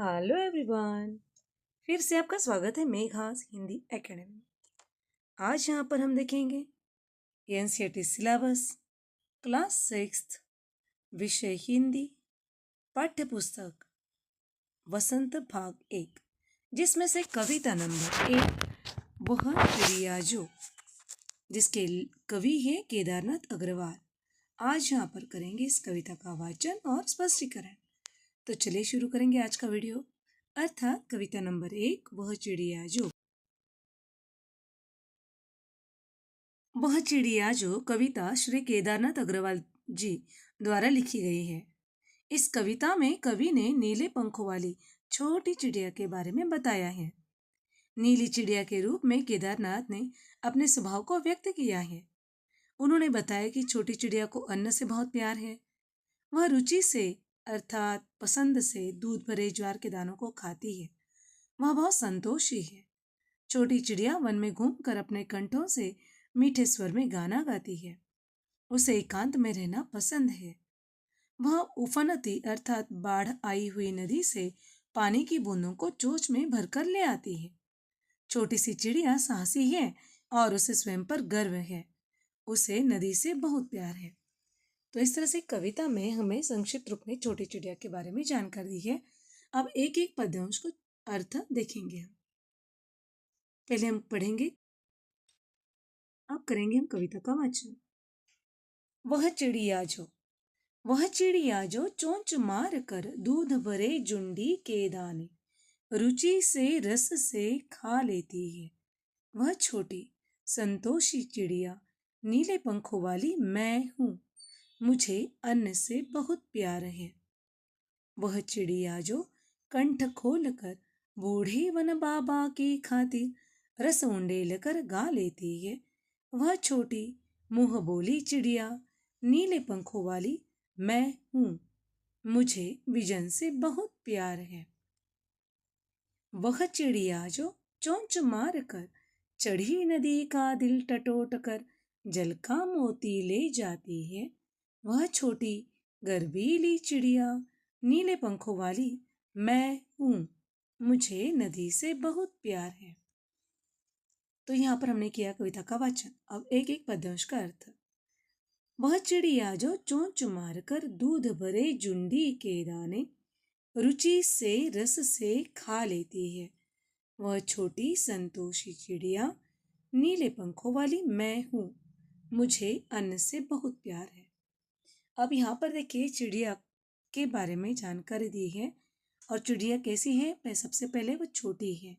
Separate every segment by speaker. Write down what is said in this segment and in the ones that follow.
Speaker 1: Hello everyone. फिर से आपका स्वागत है मेघास हिंदी एकेडमी। आज यहाँ पर हम देखेंगे एनसीईआरटी सिलेबस क्लास 6 विषय हिंदी पाठ्य पुस्तक वसंत भाग 1, जिसमें से कविता नंबर 1 वह चिड़िया जो, जिसके कवि है केदारनाथ अग्रवाल। आज यहाँ पर करेंगे इस कविता का वाचन और स्पष्टीकरण। तो चलिए शुरू करेंगे आज का वीडियो, अर्थात कविता नंबर 1 वह चिड़िया जो। वह चिड़िया जो कविता श्री केदारनाथ अग्रवाल जी द्वारा लिखी गई है। इस कविता में कवि ने नीले पंखों वाली छोटी चिड़िया के बारे में बताया है। नीली चिड़िया के रूप में केदारनाथ ने अपने स्वभाव को व्यक्त किया है। उन्होंने बताया कि छोटी चिड़िया को अन्न से बहुत प्यार है। वह रुचि से अर्थात पसंद से दूध भरे ज्वार के दानों को खाती है। वह बहुत संतोषी है। छोटी चिड़िया वन में घूमकर अपने कंठों से मीठे स्वर में गाना गाती है। उसे एकांत में रहना पसंद है। वह उफनती अर्थात बाढ़ आई हुई नदी से पानी की बूंदों को चोंच में भरकर ले आती है। छोटी सी चिड़िया साहसी है और उसे स्वयं पर गर्व है। उसे नदी से बहुत प्यार है। तो इस तरह से कविता में हमें संक्षिप्त रूप में छोटी चिड़िया के बारे में जानकारी दी है। अब एक एक पद्यांश को अर्थ देखेंगे हम। पहले हम पढ़ेंगे, अब करेंगे हम कविता का वाचन। वह चिड़िया जो, वह चिड़िया जो चोंच मार कर दूध भरे जुंडी के दाने रुचि से रस से खा लेती है। वह छोटी संतोषी चिड़िया नीले पंखों वाली मैं हूँ, मुझे अन्न से बहुत प्यार है। वह चिड़िया जो कंठ खोल कर बूढ़े वन बाबा की खातिर रस उंडेल कर गा लेती है। वह छोटी मुंह बोली चिड़िया नीले पंखों वाली मैं हूँ, मुझे विजन से बहुत प्यार है। वह चिड़िया जो चोंच मार कर चढ़ी नदी का दिल टटोट कर जल का मोती ले जाती है। वह छोटी गर्वीली चिड़िया नीले पंखों वाली मैं हूँ, मुझे नदी से बहुत प्यार है। तो यहाँ पर हमने किया कविता का वाचन। अब एक एक पद्यांश का अर्थ। वह चिड़िया जो चोंच मारकर दूध भरे जुंडी के दाने रुचि से रस से खा लेती है। वह छोटी संतोषी चिड़िया नीले पंखों वाली मैं हूँ, मुझे अन्न से बहुत प्यार है। अब यहाँ पर देखिए चिड़िया के बारे में जानकारी दी है। और चिड़िया कैसी है? सबसे पहले वो छोटी है।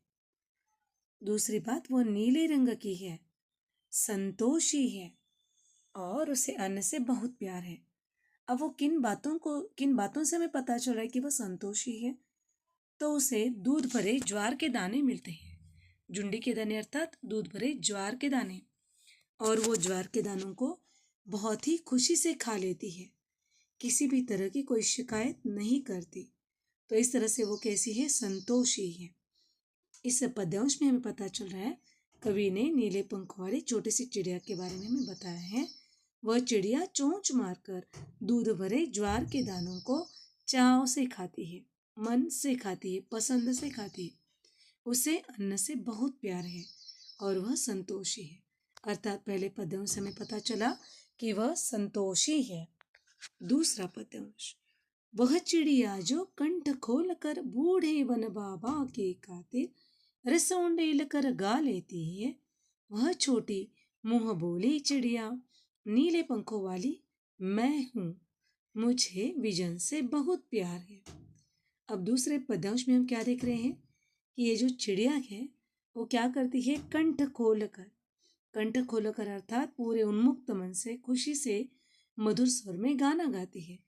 Speaker 1: दूसरी बात, वो नीले रंग की है, संतोषी है और उसे अन्न से बहुत प्यार है। अब वो किन बातों से हमें पता चल रहा है कि वो संतोषी है? तो उसे दूध भरे ज्वार के दाने मिलते हैं। जुंडी के दाने अर्थात दूध भरे ज्वार के दाने, और वो ज्वार के दानों को बहुत ही खुशी से खा लेती है। किसी भी तरह की कोई शिकायत नहीं करती। तो इस तरह से वो कैसी है? संतोषी है। इस पद्यांश में हमें पता चल रहा है कवि ने नीले पंखों वाली छोटी सी चिड़िया के बारे में हमें बताया है। वह चिड़िया चोंच मारकर दूध भरे ज्वार के दानों को चाव से खाती है, मन से खाती है, पसंद से खाती है। उसे अन्न से बहुत प्यार है और वह संतोषी है। अर्थात पहले पद्यांश से हमें पता चला कि वह संतोषी है। दूसरा पद्यांश, वह चिड़िया जो कंठ खोल कर बूढ़े वन बाबा के खातिर रस उंडेल कर गा लेती है। वह छोटी मुंह बोली चिड़िया नीले पंखों वाली मैं हूँ, मुझे विजन से बहुत प्यार है। अब दूसरे पद्यांश में हम क्या देख रहे हैं कि ये जो चिड़िया है वो क्या करती है? कंठ खोलकर अर्थात पूरे उन्मुक्त मन से खुशी से मधुर स्वर में गाना गाती है।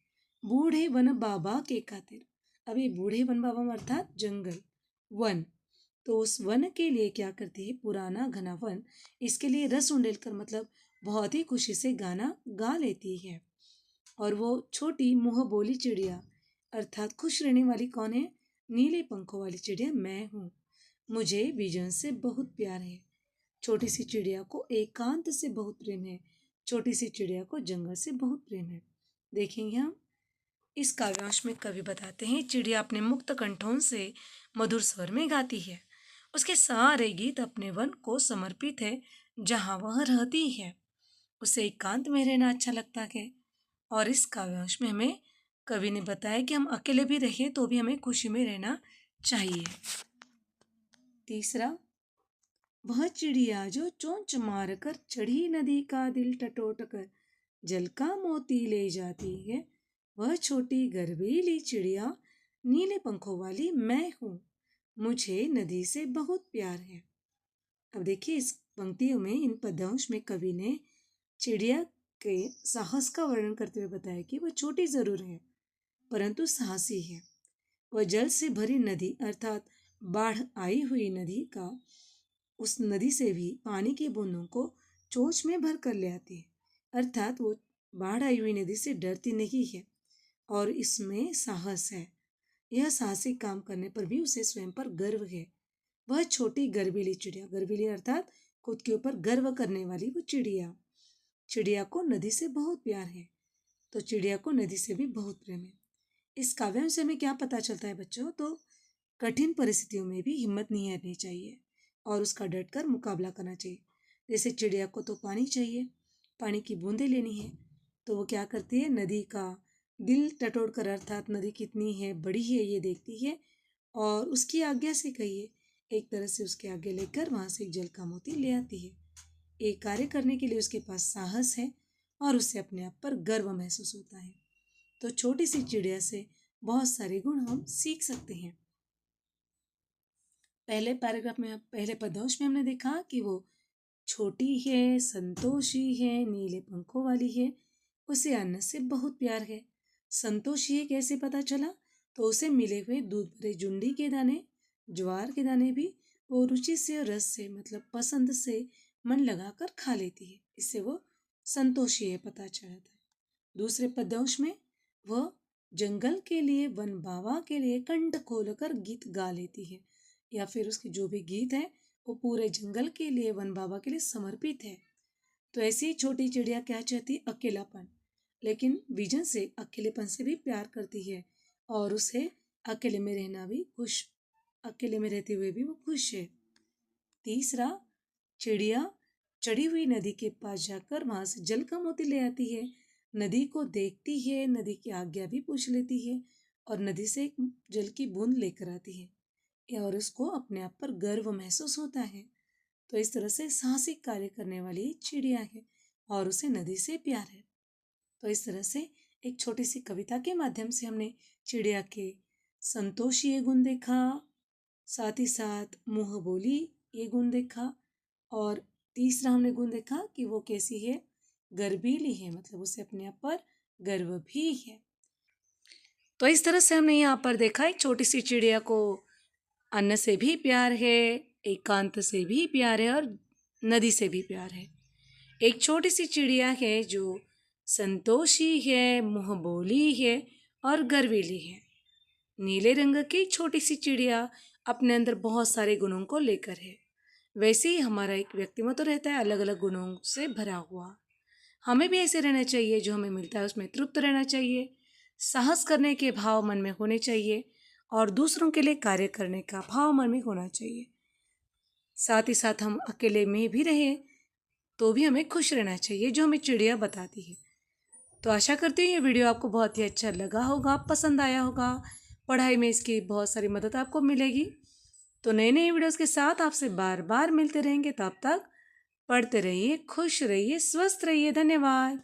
Speaker 1: बूढ़े वन बाबा के खातिर। अभी बूढ़े वन बाबा अर्थात जंगल, वन। तो उस वन के लिए क्या करती है? पुराना घना वन, इसके लिए रस उंडेल कर मतलब बहुत ही खुशी से गाना गा लेती है। और वो छोटी मुंह बोली चिड़िया अर्थात खुश रहने वाली कौन है? नीले पंखों वाली चिड़िया मैं हूँ, मुझे विजन से बहुत प्यार है। छोटी सी चिड़िया को एकांत से बहुत प्रेम है। छोटी सी चिड़िया को जंगल से बहुत प्रेम है। देखेंगे हम इस काव्यांश में कवि बताते हैं चिड़िया अपने मुक्त कंठों से मधुर स्वर में गाती है। उसके सारे गीत अपने वन को समर्पित है जहाँ वह रहती है। उसे एकांत में रहना अच्छा लगता है। और इस काव्यांश में हमें कवि ने बताया कि हम अकेले भी रहे तो भी हमें खुशी में रहना चाहिए। तीसरा, वह चिड़िया जो चोंच मारकर चढ़ी नदी का दिल टटोट कर जल का मोती ले जाती है, वह छोटी गर्वीली चिड़िया नीले पंखों वाली मैं हूँ, मुझे नदी से बहुत प्यार है। अब देखिए इस पंक्तियों में, इन पद्यांश में कवि ने चिड़िया के साहस का वर्णन करते हुए बताया कि वह छोटी जरूर है परंतु साहसी है। वह जल से भरी नदी अर्थात बाढ़ आई हुई नदी का, उस नदी से भी पानी की बूंदों को चोंच में भर कर ले आती है। अर्थात वो बाढ़ आई हुई नदी से डरती नहीं है और इसमें साहस है। यह साहसिक काम करने पर भी उसे स्वयं पर गर्व है। वह छोटी गर्वीली चिड़िया, गर्वीली अर्थात खुद के ऊपर गर्व करने वाली वो चिड़िया, चिड़िया को नदी से बहुत प्यार है, तो चिड़िया को नदी से भी बहुत प्रेम है। इस काव्यांश से हमें क्या पता चलता है बच्चों? तो कठिन परिस्थितियों में भी हिम्मत नहीं हारनी चाहिए और उसका डटकर मुकाबला करना चाहिए। जैसे चिड़िया को तो पानी चाहिए, पानी की बूंदें लेनी है, तो वो क्या करती है, नदी का दिल टटोल कर अर्थात नदी कितनी है, बड़ी है ये देखती है और उसकी आज्ञा से, कहिए एक तरह से उसके आगे लेकर वहां से एक जल का मोती ले आती है। एक कार्य करने के लिए उसके पास साहस है और उसे अपने आप पर गर्व महसूस होता है। तो छोटी सी चिड़िया से बहुत सारे गुण हम सीख सकते हैं। पहले पैराग्राफ में, पहले पद्यांश में हमने देखा कि वो छोटी है, संतोषी है, नीले पंखों वाली है, उसे अन्न से बहुत प्यार है। संतोषी है कैसे पता चला? तो उसे मिले हुए दूध भरे जुंडी के दाने, ज्वार के दाने भी वो रुचि से और रस से, मतलब पसंद से मन लगाकर खा लेती है। इससे वो संतोषी है पता चलता है। दूसरे पद्यांश में वह जंगल के लिए, वन बाबा के लिए कंठ खोलकर गीत गा लेती है, या फिर उसके जो भी गीत है वो पूरे जंगल के लिए, वन बाबा के लिए समर्पित है। तो ऐसी छोटी चिड़िया क्या चाहती? अकेलापन, लेकिन विजन से अकेलेपन से भी प्यार करती है और उसे अकेले में रहना भी खुश, अकेले में रहते हुए भी वो खुश है। तीसरा, चिड़िया चढ़ी हुई नदी के पास जाकर वहां से जल का मोती ले आती है, नदी को देखती है, नदी की आज्ञा भी पूछ लेती है और नदी से एक जल की बूंद लेकर आती है और उसको अपने आप पर गर्व महसूस होता है। तो इस तरह से साहसिक कार्य करने वाली चिड़िया है और उसे नदी से प्यार है। तो इस तरह से एक छोटी सी कविता के माध्यम से हमने चिड़िया के संतोषी ये गुण देखा, साथ ही साथ मुँह बोली ये गुण देखा, और तीसरा हमने गुण देखा कि वो कैसी है, गर्वीली है, मतलब उसे अपने आप पर गर्व भी है। तो इस तरह से हमने यहाँ पर देखा एक छोटी सी चिड़िया को अन्न से भी प्यार है, एकांत से भी प्यार है और नदी से भी प्यार है। एक छोटी सी चिड़िया है जो संतोषी है, मुँह बोली है और गर्वीली है। नीले रंग की छोटी सी चिड़िया अपने अंदर बहुत सारे गुणों को लेकर है। वैसे ही हमारा एक व्यक्तित्व रहता है अलग अलग गुणों से भरा हुआ। हमें भी ऐसे रहना चाहिए, जो हमें मिलता है उसमें तृप्त रहना चाहिए, साहस करने के भाव मन में होने चाहिए और दूसरों के लिए कार्य करने का भाव मन में होना चाहिए। साथ ही साथ हम अकेले में भी रहें तो भी हमें खुश रहना चाहिए, जो हमें चिड़िया बताती है। तो आशा करती हूँ ये वीडियो आपको बहुत ही अच्छा लगा होगा, पसंद आया होगा। पढ़ाई में इसकी बहुत सारी मदद आपको मिलेगी। तो नए नए वीडियोस के साथ आपसे बार बार मिलते रहेंगे। तब तक पढ़ते रहिए, खुश रहिए, स्वस्थ रहिए। धन्यवाद।